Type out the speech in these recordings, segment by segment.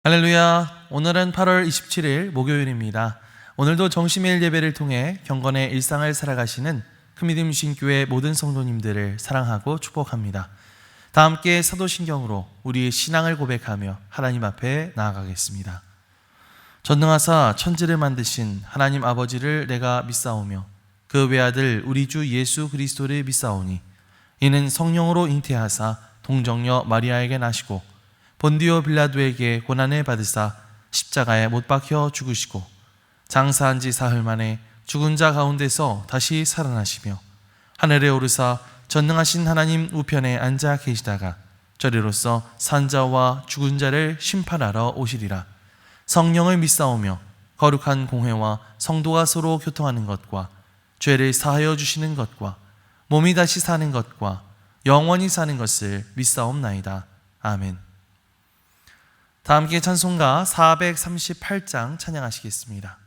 할렐루야. 오늘은 8월 27일 목요일입니다. 오늘도 정심일 예배를 통해 경건의 일상을 살아가시는 큰믿음 신교회 모든 성도님들을 사랑하고 축복합니다. 다 함께 사도신경으로 우리의 신앙을 고백하며 하나님 앞에 나아가겠습니다. 전능하사 천지를 만드신 하나님 아버지를 내가 믿사오며 그 외아들 우리 주 예수 그리스도를 믿사오니 이는 성령으로 잉태하사 동정녀 마리아에게 나시고 본디오 빌라도에게 고난을 받으사 십자가에 못 박혀 죽으시고 장사한 지 사흘 만에 죽은 자 가운데서 다시 살아나시며 하늘에 오르사 전능하신 하나님 우편에 앉아 계시다가 저리로서 산자와 죽은 자를 심판하러 오시리라. 성령을 믿사오며 거룩한 공회와 성도가 서로 교통하는 것과 죄를 사하여 주시는 것과 몸이 다시 사는 것과 영원히 사는 것을 믿사옵나이다. 아멘. 다 함께 찬송가 438장 찬양하시겠습니다.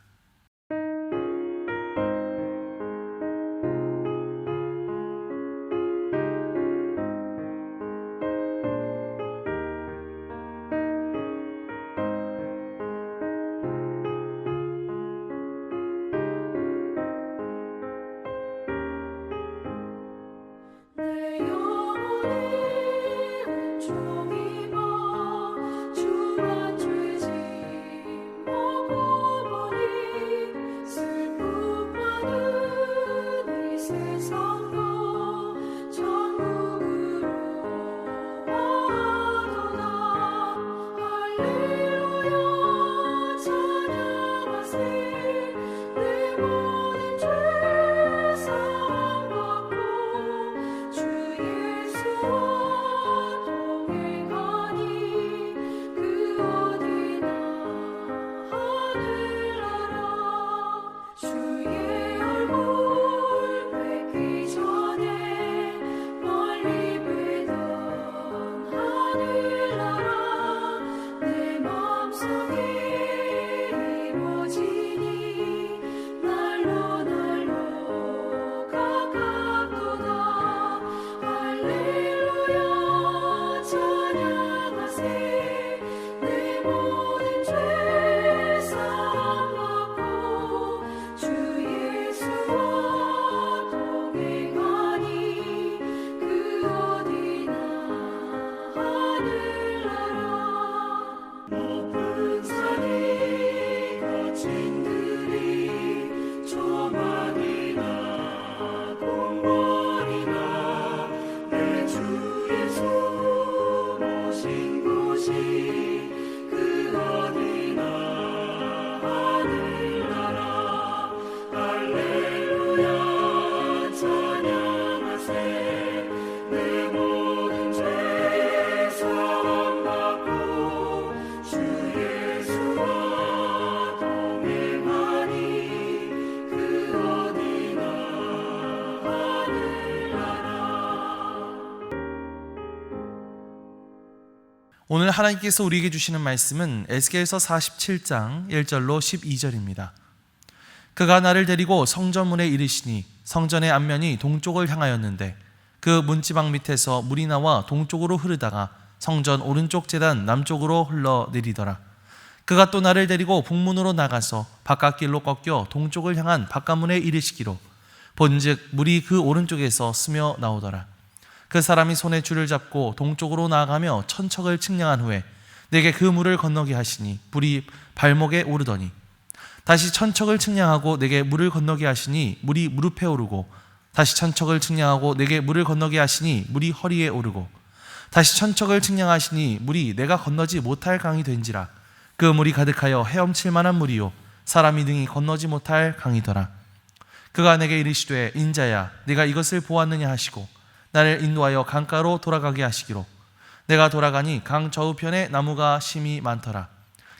오늘 하나님께서 우리에게 주시는 말씀은 에스겔서 47장 1절로 12절입니다. 그가 나를 데리고 성전문에 이르시니 성전의 앞면이 동쪽을 향하였는데 그 문지방 밑에서 물이 나와 동쪽으로 흐르다가 성전 오른쪽 제단 남쪽으로 흘러내리더라. 그가 또 나를 데리고 북문으로 나가서 바깥길로 꺾여 동쪽을 향한 바깥문에 이르시기로 본즉 물이 그 오른쪽에서 스며 나오더라. 그 사람이 손에 줄을 잡고 동쪽으로 나아가며 천척을 측량한 후에 내게 그 물을 건너게 하시니 물이 발목에 오르더니 다시 천척을 측량하고 내게 물을 건너게 하시니 물이 무릎에 오르고 다시 천척을 측량하고 내게 물을 건너게 하시니 물이 허리에 오르고 다시 천척을 측량하시니 물이 내가 건너지 못할 강이 된지라. 그 물이 가득하여 헤엄칠 만한 물이요 사람이 능히 건너지 못할 강이더라. 그가 내게 이르시되 인자야 네가 이것을 보았느냐 하시고 나를 인도하여 강가로 돌아가게 하시기로 내가 돌아가니 강 저우편에 나무가 심이 많더라.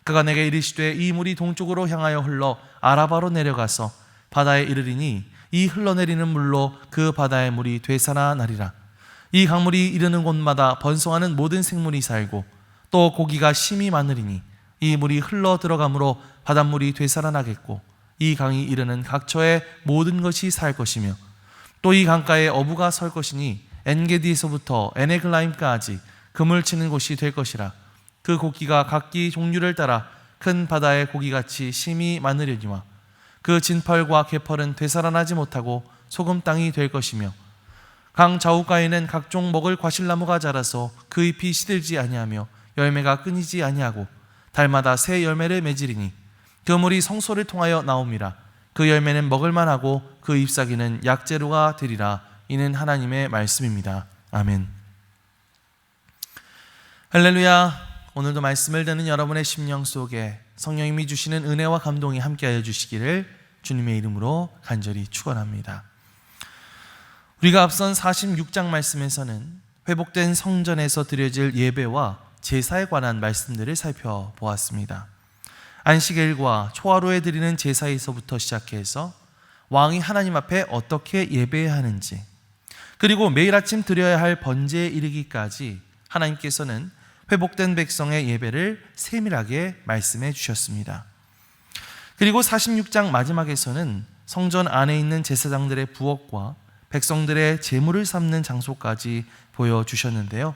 그가 내게 이르시되 이 물이 동쪽으로 향하여 흘러 아라바로 내려가서 바다에 이르리니 이 흘러내리는 물로 그 바다의 물이 되살아나리라. 이 강물이 이르는 곳마다 번성하는 모든 생물이 살고 또 고기가 심이 많으리니 이 물이 흘러 들어가므로 바닷물이 되살아나겠고 이 강이 이르는 각처의 모든 것이 살 것이며 또 이 강가에 어부가 설 것이니 엔게디에서부터 에네글라임까지 그물 치는 곳이 될 것이라. 그 고기가 각기 종류를 따라 큰 바다의 고기같이 심이 많으려니와 그 진펄과 개펄은 되살아나지 못하고 소금 땅이 될 것이며 강 좌우가에는 각종 먹을 과실나무가 자라서 그 잎이 시들지 아니하며 열매가 끊이지 아니하고 달마다 새 열매를 맺으리니 그 물이 성소를 통하여 나옴이라. 그 열매는 먹을만하고 그 잎사귀는 약재료가 되리라. 이는 하나님의 말씀입니다. 아멘. 할렐루야. 오늘도 말씀을 듣는 여러분의 심령 속에 성령님이 주시는 은혜와 감동이 함께하여 주시기를 주님의 이름으로 간절히 축원합니다. 우리가 앞선 46장 말씀에서는 회복된 성전에서 드려질 예배와 제사에 관한 말씀들을 살펴보았습니다. 안식일과 초하루에 드리는 제사에서부터 시작해서 왕이 하나님 앞에 어떻게 예배해야 하는지, 그리고 매일 아침 드려야 할 번제에 이르기까지 하나님께서는 회복된 백성의 예배를 세밀하게 말씀해 주셨습니다. 그리고 46장 마지막에서는 성전 안에 있는 제사장들의 부엌과 백성들의 제물을 삼는 장소까지 보여주셨는데요.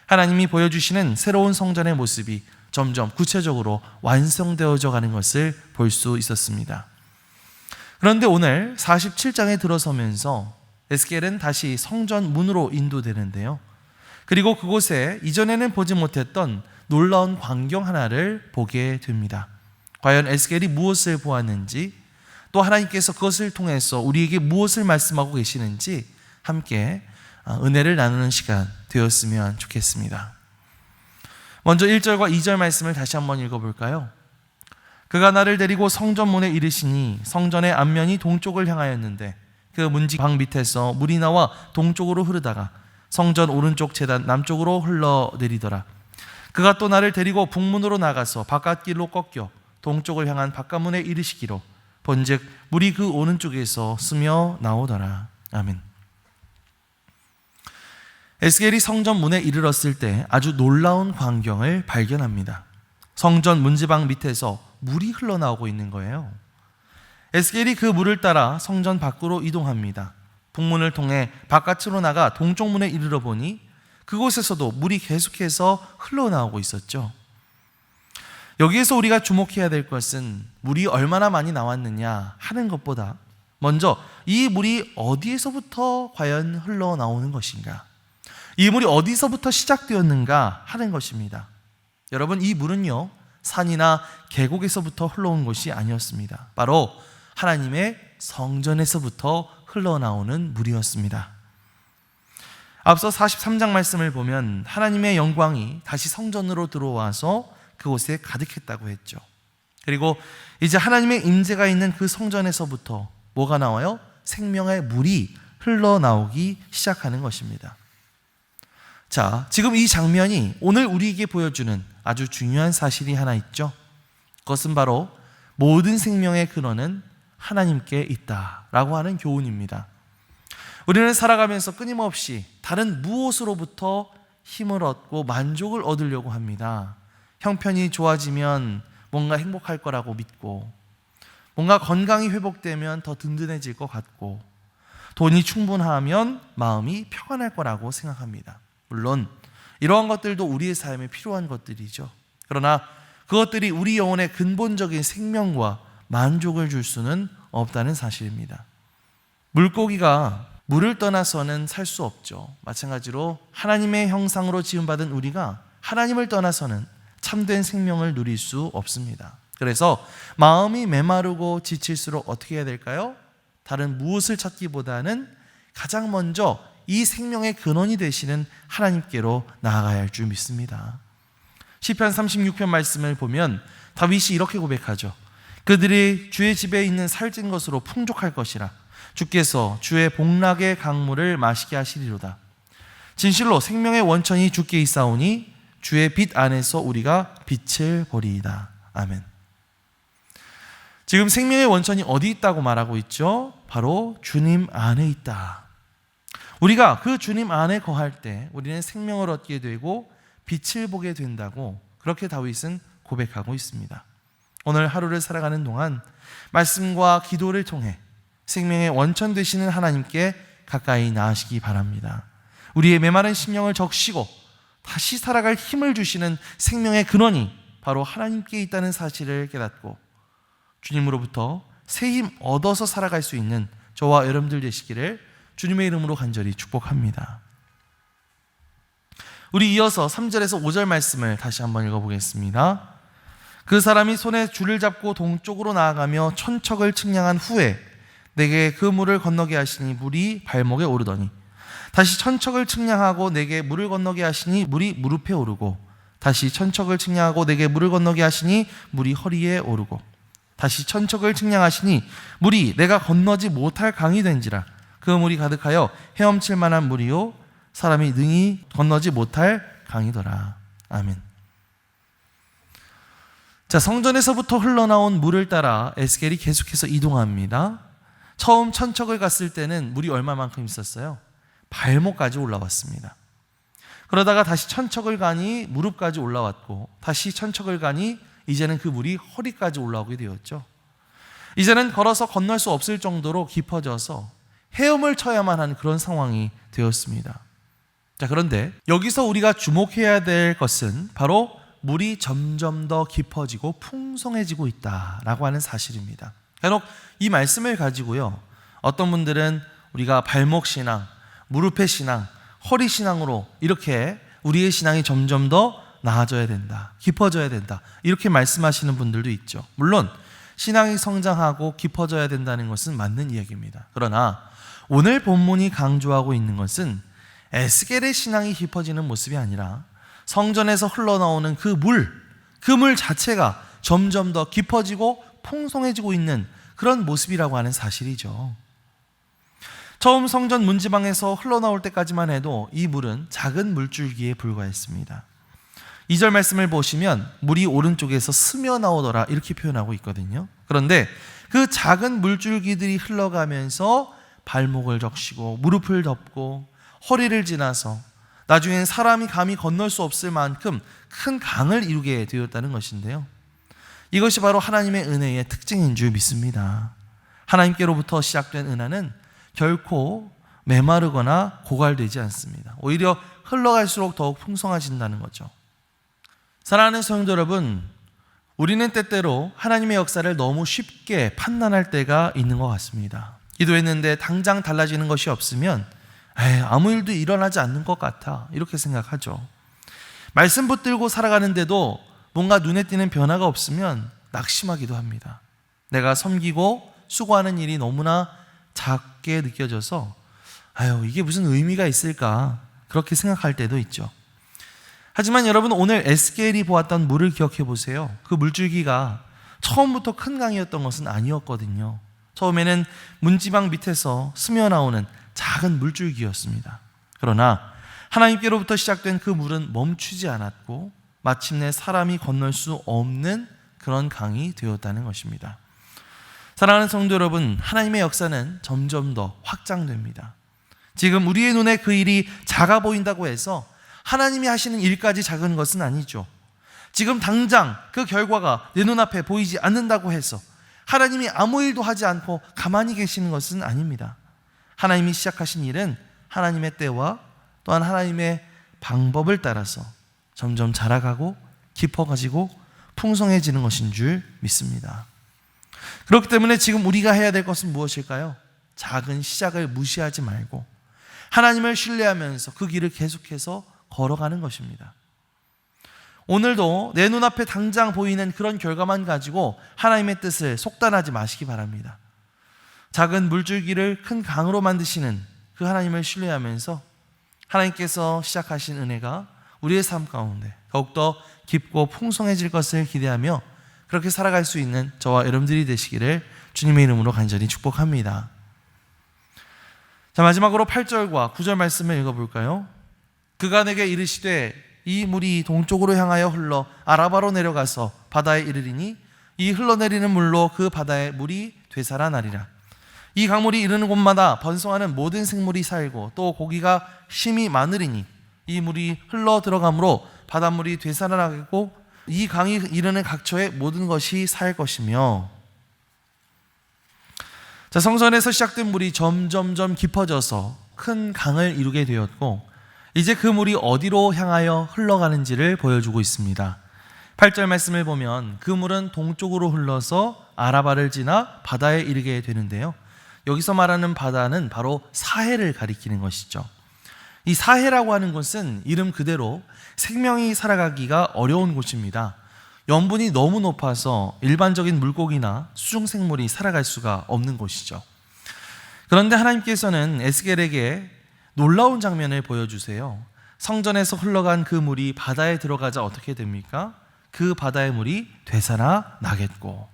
하나님이 보여주시는 새로운 성전의 모습이 점점 구체적으로 완성되어져 가는 것을 볼 수 있었습니다. 그런데 오늘 47장에 들어서면서 에스겔은 다시 성전 문으로 인도되는데요. 그리고 그곳에 이전에는 보지 못했던 놀라운 광경 하나를 보게 됩니다. 과연 에스겔이 무엇을 보았는지, 또 하나님께서 그것을 통해서 우리에게 무엇을 말씀하고 계시는지 함께 은혜를 나누는 시간 되었으면 좋겠습니다. 먼저 1절과 2절 말씀을 다시 한번 읽어볼까요? 그가 나를 데리고 성전 문에 이르시니 성전의 앞면이 동쪽을 향하였는데 그 문지방 밑에서 물이 나와 동쪽으로 흐르다가 성전 오른쪽 제단 남쪽으로 흘러내리더라. 그가 또 나를 데리고 북문으로 나가서 바깥길로 꺾여 동쪽을 향한 바깥문에 이르시기로 본즉 물이 그 오른쪽에서 스며 나오더라. 아멘. 에스겔이 성전 문에 이르렀을 때 아주 놀라운 광경을 발견합니다. 성전 문지방 밑에서 물이 흘러나오고 있는 거예요. 에스겔이 그 물을 따라 성전 밖으로 이동합니다. 북문을 통해 바깥으로 나가 동쪽 문에 이르러 보니 그곳에서도 물이 계속해서 흘러나오고 있었죠. 여기에서 우리가 주목해야 될 것은 물이 얼마나 많이 나왔느냐 하는 것보다 먼저 이 물이 어디에서부터 과연 흘러나오는 것인가, 이 물이 어디서부터 시작되었는가 하는 것입니다. 여러분, 이 물은요 산이나 계곡에서부터 흘러온 것이 아니었습니다. 바로 하나님의 성전에서부터 흘러나오는 물이었습니다. 앞서 43장 말씀을 보면 하나님의 영광이 다시 성전으로 들어와서 그곳에 가득했다고 했죠. 그리고 이제 하나님의 임재가 있는 그 성전에서부터 뭐가 나와요? 생명의 물이 흘러나오기 시작하는 것입니다. 자, 지금 이 장면이 오늘 우리에게 보여주는 아주 중요한 사실이 하나 있죠. 그것은 바로 모든 생명의 근원은 하나님께 있다라고 하는 교훈입니다. 우리는 살아가면서 끊임없이 다른 무엇으로부터 힘을 얻고 만족을 얻으려고 합니다. 형편이 좋아지면 뭔가 행복할 거라고 믿고, 뭔가 건강이 회복되면 더 든든해질 것 같고, 돈이 충분하면 마음이 평안할 거라고 생각합니다. 물론 이러한 것들도 우리의 삶에 필요한 것들이죠. 그러나 그것들이 우리 영혼의 근본적인 생명과 만족을 줄 수는 없다는 사실입니다. 물고기가 물을 떠나서는 살 수 없죠. 마찬가지로 하나님의 형상으로 지음받은 우리가 하나님을 떠나서는 참된 생명을 누릴 수 없습니다. 그래서 마음이 메마르고 지칠수록 어떻게 해야 될까요? 다른 무엇을 찾기보다는 가장 먼저 이 생명의 근원이 되시는 하나님께로 나아가야 할 줄 믿습니다. 시편 36편 말씀을 보면 다윗이 이렇게 고백하죠. 그들이 주의 집에 있는 살찐 것으로 풍족할 것이라. 주께서 주의 복락의 강물을 마시게 하시리로다. 진실로 생명의 원천이 주께 있사오니 주의 빛 안에서 우리가 빛을 보리이다. 아멘. 지금 생명의 원천이 어디 있다고 말하고 있죠? 바로 주님 안에 있다. 우리가 그 주님 안에 거할 때 우리는 생명을 얻게 되고 빛을 보게 된다고 그렇게 다윗은 고백하고 있습니다. 오늘 하루를 살아가는 동안 말씀과 기도를 통해 생명의 원천 되시는 하나님께 가까이 나아가시기 바랍니다. 우리의 메마른 심령을 적시고 다시 살아갈 힘을 주시는 생명의 근원이 바로 하나님께 있다는 사실을 깨닫고 주님으로부터 새 힘 얻어서 살아갈 수 있는 저와 여러분들 되시기를 주님의 이름으로 간절히 축복합니다. 우리 이어서 3절에서 5절 말씀을 다시 한번 읽어보겠습니다. 그 사람이 손에 줄을 잡고 동쪽으로 나아가며 천척을 측량한 후에 내게 그 물을 건너게 하시니 물이 발목에 오르더니 다시 천척을 측량하고 내게 물을 건너게 하시니 물이 무릎에 오르고 다시 천척을 측량하고 내게 물을 건너게 하시니 물이 허리에 오르고 다시 천척을 측량하시니 물이 내가 건너지 못할 강이 된지라 그 물이 가득하여 헤엄칠 만한 물이요 사람이 능히 건너지 못할 강이더라. 아멘. 자, 성전에서부터 흘러나온 물을 따라 에스겔이 계속해서 이동합니다. 처음 천척을 갔을 때는 물이 얼마만큼 있었어요? 발목까지 올라왔습니다. 그러다가 다시 천척을 가니 무릎까지 올라왔고 다시 천척을 가니 이제는 그 물이 허리까지 올라오게 되었죠. 이제는 걸어서 건널 수 없을 정도로 깊어져서 헤엄을 쳐야만 하는 그런 상황이 되었습니다. 자, 그런데 여기서 우리가 주목해야 될 것은 바로 물이 점점 더 깊어지고 풍성해지고 있다라고 하는 사실입니다. 간혹 이 말씀을 가지고요, 어떤 분들은 우리가 발목 신앙, 무릎의 신앙, 허리 신앙으로 이렇게 우리의 신앙이 점점 더 나아져야 된다, 깊어져야 된다, 이렇게 말씀하시는 분들도 있죠. 물론 신앙이 성장하고 깊어져야 된다는 것은 맞는 이야기입니다. 그러나 오늘 본문이 강조하고 있는 것은 에스겔의 신앙이 깊어지는 모습이 아니라 성전에서 흘러나오는 그 물 자체가 점점 더 깊어지고 풍성해지고 있는 그런 모습이라고 하는 사실이죠. 처음 성전 문지방에서 흘러나올 때까지만 해도 이 물은 작은 물줄기에 불과했습니다. 2절 말씀을 보시면 물이 오른쪽에서 스며 나오더라 이렇게 표현하고 있거든요. 그런데 그 작은 물줄기들이 흘러가면서 발목을 적시고 무릎을 덮고 허리를 지나서 나중엔 사람이 감히 건널 수 없을 만큼 큰 강을 이루게 되었다는 것인데요. 이것이 바로 하나님의 은혜의 특징인 줄 믿습니다. 하나님께로부터 시작된 은혜는 결코 메마르거나 고갈되지 않습니다. 오히려 흘러갈수록 더욱 풍성해진다는 거죠. 사랑하는 성도 여러분, 우리는 때때로 하나님의 역사를 너무 쉽게 판단할 때가 있는 것 같습니다. 기도했는데 당장 달라지는 것이 없으면 아무 일도 일어나지 않는 것 같아, 이렇게 생각하죠. 말씀 붙들고 살아가는데도 뭔가 눈에 띄는 변화가 없으면 낙심하기도 합니다. 내가 섬기고 수고하는 일이 너무나 작게 느껴져서 이게 무슨 의미가 있을까, 그렇게 생각할 때도 있죠. 하지만 여러분, 오늘 에스겔이 보았던 물을 기억해 보세요. 그 물줄기가 처음부터 큰 강이었던 것은 아니었거든요. 처음에는 문지방 밑에서 스며 나오는 작은 물줄기였습니다. 그러나 하나님께로부터 시작된 그 물은 멈추지 않았고 마침내 사람이 건널 수 없는 그런 강이 되었다는 것입니다. 사랑하는 성도 여러분, 하나님의 역사는 점점 더 확장됩니다. 지금 우리의 눈에 그 일이 작아 보인다고 해서 하나님이 하시는 일까지 작은 것은 아니죠. 지금 당장 그 결과가 내 눈앞에 보이지 않는다고 해서 하나님이 아무 일도 하지 않고 가만히 계시는 것은 아닙니다. 하나님이 시작하신 일은 하나님의 때와 또한 하나님의 방법을 따라서 점점 자라가고 깊어가지고 풍성해지는 것인 줄 믿습니다. 그렇기 때문에 지금 우리가 해야 될 것은 무엇일까요? 작은 시작을 무시하지 말고 하나님을 신뢰하면서 그 길을 계속해서 걸어가는 것입니다. 오늘도 내 눈앞에 당장 보이는 그런 결과만 가지고 하나님의 뜻을 속단하지 마시기 바랍니다. 작은 물줄기를 큰 강으로 만드시는 그 하나님을 신뢰하면서 하나님께서 시작하신 은혜가 우리의 삶 가운데 더욱더 깊고 풍성해질 것을 기대하며 그렇게 살아갈 수 있는 저와 여러분들이 되시기를 주님의 이름으로 간절히 축복합니다. 자, 마지막으로 8절과 9절 말씀을 읽어볼까요? 그가 내게 이르시되 이 물이 동쪽으로 향하여 흘러 아라바로 내려가서 바다에 이르리니 이 흘러내리는 물로 그 바다의 물이 되살아나리라. 이 강물이 이르는 곳마다 번성하는 모든 생물이 살고 또 고기가 심이 많으리니 이 물이 흘러 들어가므로 바닷물이 되살아나고 이 강이 이르는 각처의 모든 것이 살 것이며. 자, 성전에서 시작된 물이 점점점 깊어져서 큰 강을 이루게 되었고 이제 그 물이 어디로 향하여 흘러가는지를 보여주고 있습니다. 8절 말씀을 보면 그 물은 동쪽으로 흘러서 아라바를 지나 바다에 이르게 되는데요. 여기서 말하는 바다는 바로 사해를 가리키는 것이죠. 이 사해라고 하는 곳은 이름 그대로 생명이 살아가기가 어려운 곳입니다. 염분이 너무 높아서 일반적인 물고기나 수중생물이 살아갈 수가 없는 곳이죠. 그런데 하나님께서는 에스겔에게 놀라운 장면을 보여주세요. 성전에서 흘러간 그 물이 바다에 들어가자 어떻게 됩니까? 그 바다의 물이 되살아나겠고,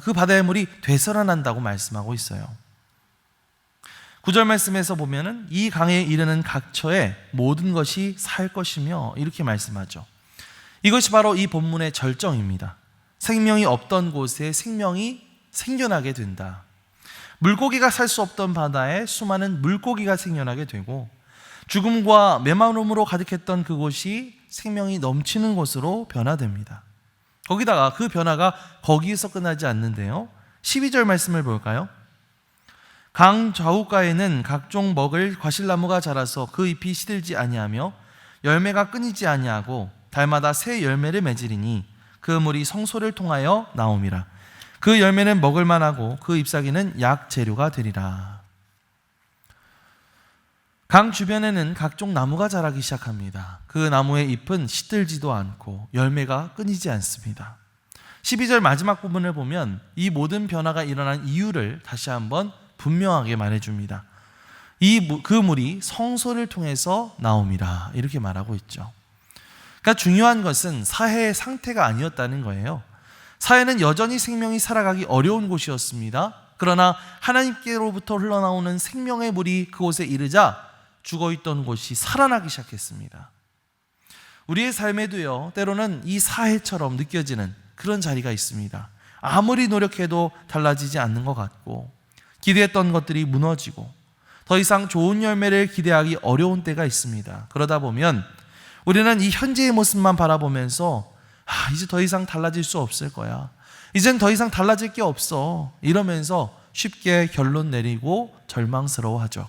그 바다의 물이 되살아난다고 말씀하고 있어요. 9절 말씀에서 보면은 이 강에 이르는 각처에 모든 것이 살 것이며 이렇게 말씀하죠. 이것이 바로 이 본문의 절정입니다. 생명이 없던 곳에 생명이 생겨나게 된다. 물고기가 살 수 없던 바다에 수많은 물고기가 생겨나게 되고, 죽음과 메마름으로 가득했던 그곳이 생명이 넘치는 곳으로 변화됩니다. 거기다가 그 변화가 거기에서 끝나지 않는데요. 12절 말씀을 볼까요? 강 좌우가에는 각종 먹을 과실나무가 자라서 그 잎이 시들지 아니하며 열매가 끊이지 아니하고 달마다 새 열매를 맺으리니 그 물이 성소를 통하여 나옴이라. 그 열매는 먹을 만하고 그 잎사귀는 약 재료가 되리라. 강 주변에는 각종 나무가 자라기 시작합니다. 그 나무의 잎은 시들지도 않고 열매가 끊이지 않습니다. 12절 마지막 부분을 보면 이 모든 변화가 일어난 이유를 다시 한번 분명하게 말해줍니다. 그 물이 성소를 통해서 나옴이라 이렇게 말하고 있죠. 그러니까 중요한 것은 사해의 상태가 아니었다는 거예요. 사해는 여전히 생명이 살아가기 어려운 곳이었습니다. 그러나 하나님께로부터 흘러나오는 생명의 물이 그곳에 이르자 죽어있던 곳이 살아나기 시작했습니다. 우리의 삶에도요, 때로는 이 사해처럼 느껴지는 그런 자리가 있습니다. 아무리 노력해도 달라지지 않는 것 같고, 기대했던 것들이 무너지고 더 이상 좋은 열매를 기대하기 어려운 때가 있습니다. 그러다 보면 우리는 이 현재의 모습만 바라보면서 이제 더 이상 달라질 수 없을 거야, 이젠 더 이상 달라질 게 없어, 이러면서 쉽게 결론 내리고 절망스러워하죠.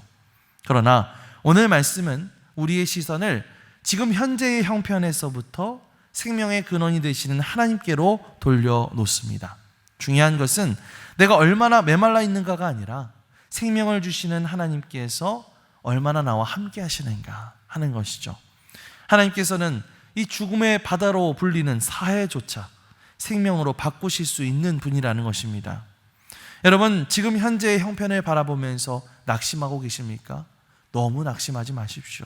그러나 오늘 말씀은 우리의 시선을 지금 현재의 형편에서부터 생명의 근원이 되시는 하나님께로 돌려놓습니다. 중요한 것은 내가 얼마나 메말라 있는가가 아니라 생명을 주시는 하나님께서 얼마나 나와 함께 하시는가 하는 것이죠. 하나님께서는 이 죽음의 바다로 불리는 사해조차 생명으로 바꾸실 수 있는 분이라는 것입니다. 여러분, 지금 현재의 형편을 바라보면서 낙심하고 계십니까? 너무 낙심하지 마십시오.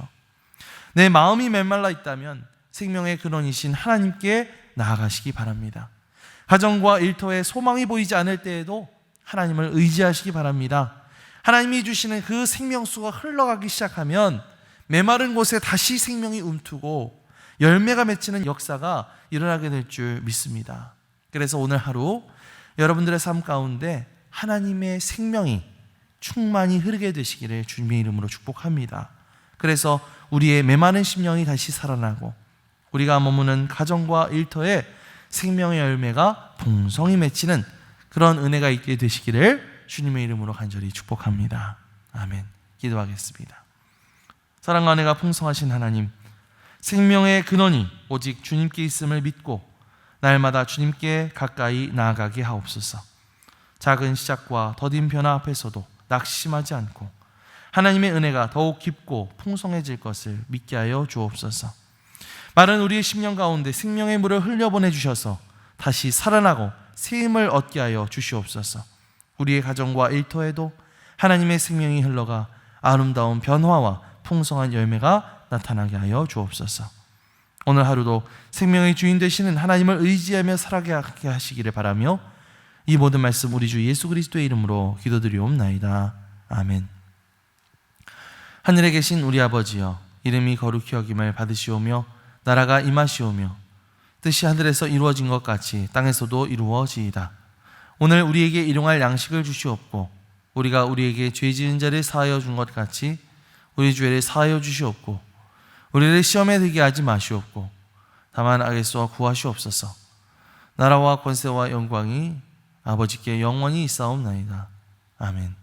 내 마음이 메말라 있다면 생명의 근원이신 하나님께 나아가시기 바랍니다. 가정과 일터에 소망이 보이지 않을 때에도 하나님을 의지하시기 바랍니다. 하나님이 주시는 그 생명수가 흘러가기 시작하면 메마른 곳에 다시 생명이 움트고 열매가 맺히는 역사가 일어나게 될 줄 믿습니다. 그래서 오늘 하루 여러분들의 삶 가운데 하나님의 생명이 충만히 흐르게 되시기를 주님의 이름으로 축복합니다. 그래서 우리의 메마른 심령이 다시 살아나고 우리가 머무는 가정과 일터에 생명의 열매가 풍성히 맺히는 그런 은혜가 있게 되시기를 주님의 이름으로 간절히 축복합니다. 아멘. 기도하겠습니다. 사랑과 은혜가 풍성하신 하나님, 생명의 근원이 오직 주님께 있음을 믿고 날마다 주님께 가까이 나아가게 하옵소서. 작은 시작과 더딘 변화 앞에서도 낙심하지 않고 하나님의 은혜가 더욱 깊고 풍성해질 것을 믿게 하여 주옵소서. 마른 우리의 심령 가운데 생명의 물을 흘려보내 주셔서 다시 살아나고 새 힘을 얻게 하여 주시옵소서. 우리의 가정과 일터에도 하나님의 생명이 흘러가 아름다운 변화와 풍성한 열매가 나타나게 하여 주옵소서. 오늘 하루도 생명의 주인 되시는 하나님을 의지하며 살아가게 하시기를 바라며 이 모든 말씀 우리 주 예수 그리스도의 이름으로 기도드리옵나이다. 아멘. 하늘에 계신 우리 아버지여, 이름이 거룩히 여김을 받으시오며 나라가 임하시오며 뜻이 하늘에서 이루어진 것 같이 땅에서도 이루어지이다. 오늘 우리에게 일용할 양식을 주시옵고 우리가 우리에게 죄 지은 자를 사하여 준 것 같이 우리 죄를 사하여 주시옵고 우리를 시험에 들게 하지 마시옵고 다만 악에서 구하시옵소서. 나라와 권세와 영광이 아버지께 영원히 있사옵나이다. 아멘.